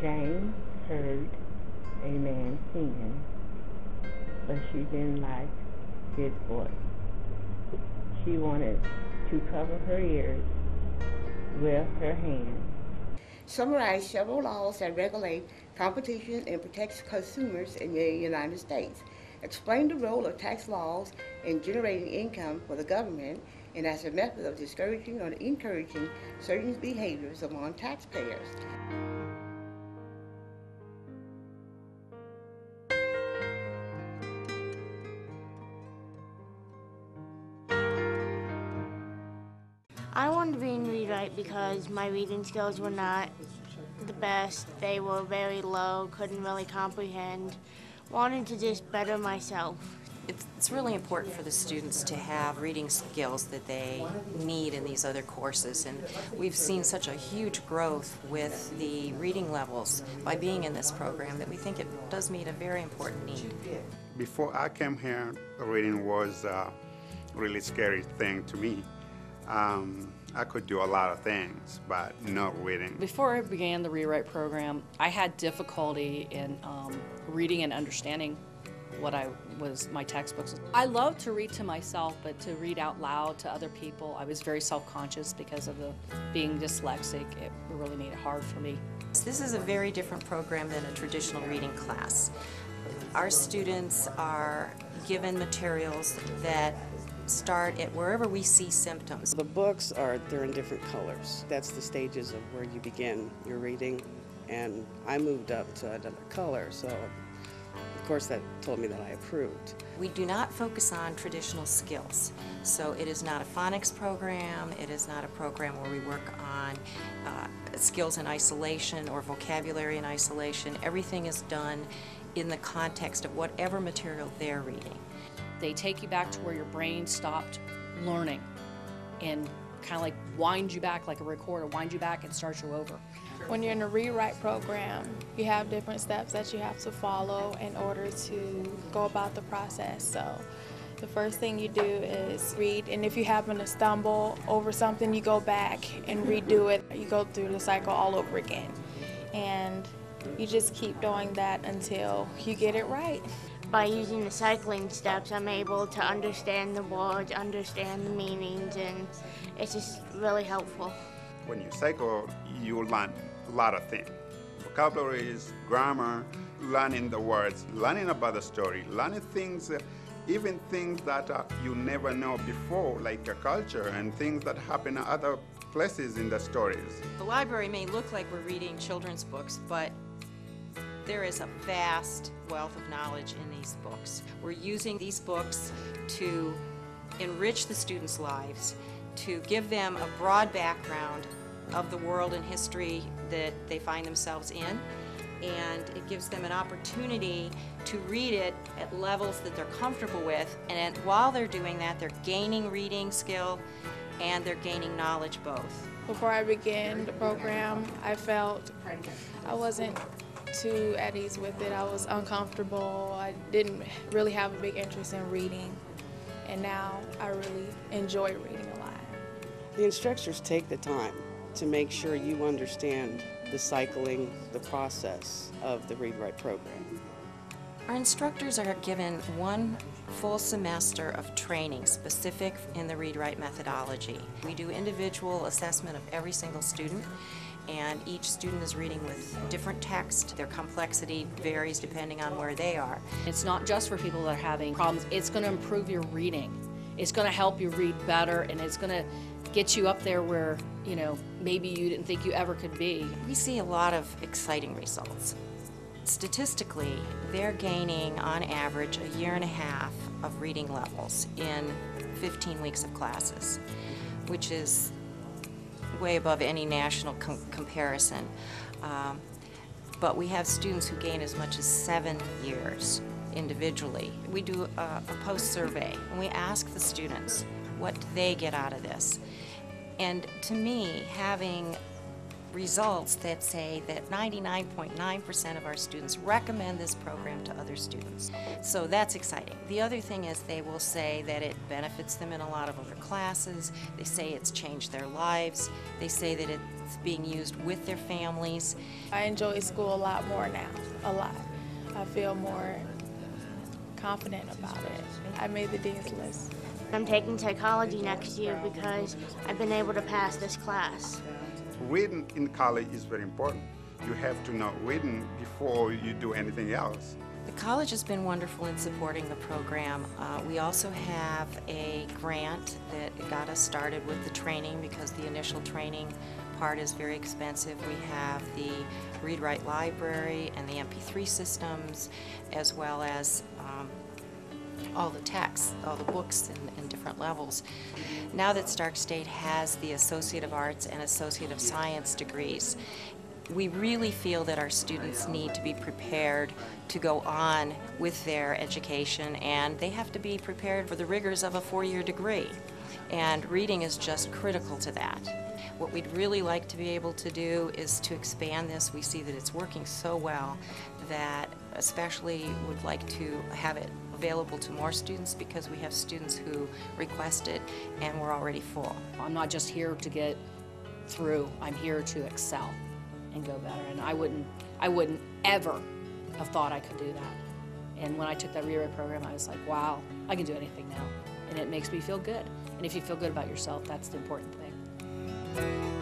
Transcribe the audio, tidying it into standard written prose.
Jane heard a man singing, but she didn't like his voice. She wanted to cover her ears with her hand. Summarize several laws that regulate competition and protect consumers in the United States. Explain the role of tax laws in generating income for the government and as a method of discouraging or encouraging certain behaviors among taxpayers. I wanted to be in Read-Write because my reading skills were not the best. They were very low, couldn't really comprehend. Wanted to just better myself. It's really important for the students to have reading skills that they need in these other courses, and we've seen such a huge growth with the reading levels by being in this program that we think it does meet a very important need. Before I came here, reading was a really scary thing to me. I could do a lot of things, but not reading. Before I began the Rewrite program, I had difficulty in reading and understanding what my textbooks. I love to read to myself, but to read out loud to other people, I was very self-conscious because of being dyslexic. It really made it hard for me. This is a very different program than a traditional reading class. Our students are given materials that start at wherever we see symptoms. The books they're in different colors. That's the stages of where you begin your reading, and I moved up to another color, so of course that told me that I approved. We do not focus on traditional skills, so it is not a phonics program, it is not a program where we work on skills in isolation or vocabulary in isolation. Everything is done in the context of whatever material they're reading. They take you back to where your brain stopped learning and kind of like wind you back like a recorder, wind you back and start you over. When you're in a rewrite program, you have different steps that you have to follow in order to go about the process. So the first thing you do is read, and if you happen to stumble over something, you go back and redo it. You go through the cycle all over again. And you just keep doing that until you get it right. By using the cycling steps, I'm able to understand the words, understand the meanings, and it's just really helpful. When you cycle, you learn a lot of things. Vocabularies, grammar, learning the words, learning about the story, learning things, even things that you never know before, like a culture and things that happen in other places in the stories. The library may look like we're reading children's books, but there is a vast wealth of knowledge in these books. We're using these books to enrich the students' lives, to give them a broad background of the world and history that they find themselves in, and it gives them an opportunity to read it at levels that they're comfortable with, and while they're doing that, they're gaining reading skill and they're gaining knowledge both. Before I began the program, I felt I wasn't too at ease with it. I was uncomfortable. I didn't really have a big interest in reading, and now I really enjoy reading a lot. The instructors take the time to make sure you understand the cycling, the process of the Read-Write program. Our instructors are given one full semester of training specific in the Read-Write methodology. We do individual assessment of every single student, and each student is reading with different text. Their complexity varies depending on where they are. It's not just for people that are having problems. It's going to improve your reading. It's going to help you read better, and it's going to get you up there where, you know, maybe you didn't think you ever could be. We see a lot of exciting results. Statistically, they're gaining on average a year and a half of reading levels in 15 weeks of classes, which is way above any national comparison. But we have students who gain as much as 7 years individually. We do a post-survey, and we ask the students what they get out of this. And to me, having results that say that 99.9% of our students recommend this program to other students. So that's exciting. The other thing is they will say that it benefits them in a lot of other classes. They say it's changed their lives. They say that it's being used with their families. I enjoy school a lot more now, a lot. I feel more confident about it. I made the dean's list. I'm taking psychology next year because I've been able to pass this class. Reading in college is very important. You have to know reading before you do anything else. The college has been wonderful in supporting the program. We also have a grant that got us started with the training because the initial training part is very expensive. We have the read-write library and the MP3 systems, as well as all the texts, all the books in different levels. Now that Stark State has the Associate of Arts and Associate of Science degrees, we really feel that our students need to be prepared to go on with their education, and they have to be prepared for the rigors of a 4-year degree. And reading is just critical to that. What we'd really like to be able to do is to expand this. We see that it's working so well that especially would like to have it available to more students because we have students who request it and we're already full. I'm not just here to get through, I'm here to excel and go better. And I wouldn't ever have thought I could do that. And when I took that rewrite program, I was like, wow, I can do anything now. And it makes me feel good. And if you feel good about yourself, that's the important thing.